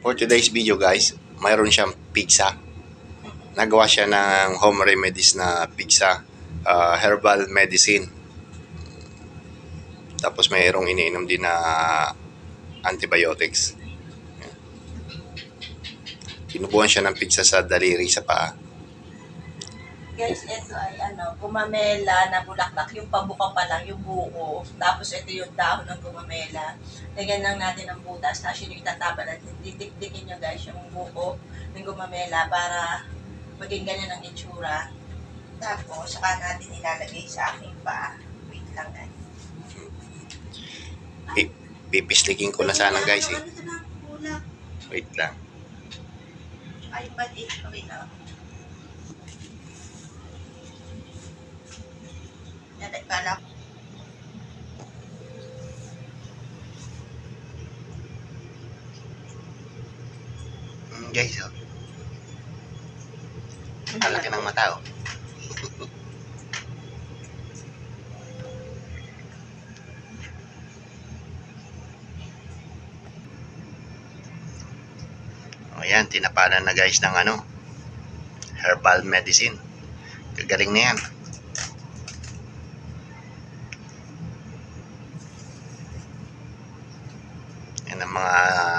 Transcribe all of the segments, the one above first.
For today's video guys, mayroon siyang pizza. Nagawa siya ng home remedies na pizza, herbal medicine. Tapos mayroong iniinom din na antibiotics. Tinubuan siya ng pizza sa daliri sa paa. Guys, ito ay gumamela na bulaklak. Yung pabuka pa lang, yung buko. Tapos ito yung dahon ng gumamela. Lagyan lang natin ng butas. Tapos yun yung itataba natin. Didikdikin nyo guys yung buko ng gumamela para maging ganyan ang itsura. Tapos, saka natin ilalagay sa aking paa. Wait lang guys. Pipislikin ko na sana guys eh. Wait lang. Ay, pati. Okay na. Kala. Guys, oh. Ang laki ng mata, oh. Ayan, tinapalan na guys ng herbal medicine. Kagaling na yan. Yan ang mga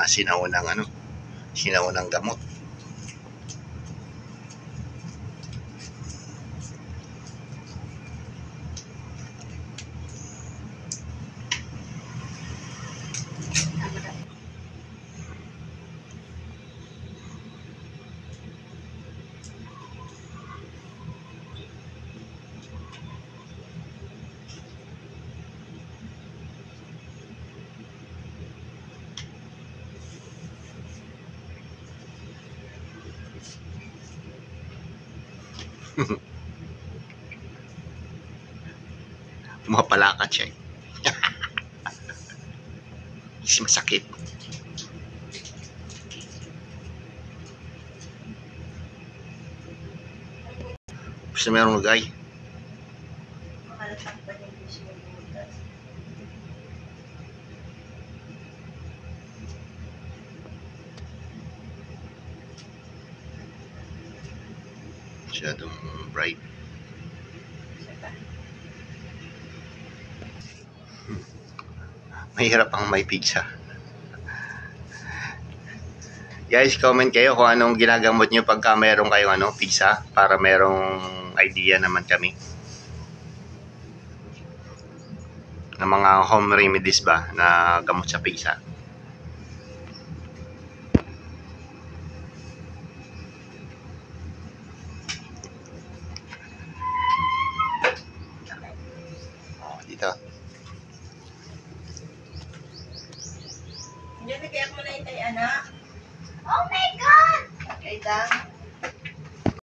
sinaunang gamot. Pumapalakat siya eh. Masakit. Basta merong lagay. Masyadong bright. Mahirap ang may pizza. Guys, comment kayo kung anong ginagamot nyo pagka meron kayong pizza, para merong idea naman kami ng mga home remedies ba na gamot sa pizza. Dito. Hindi, nagkayak mo na itay, anak. Oh my God! Okay, dang.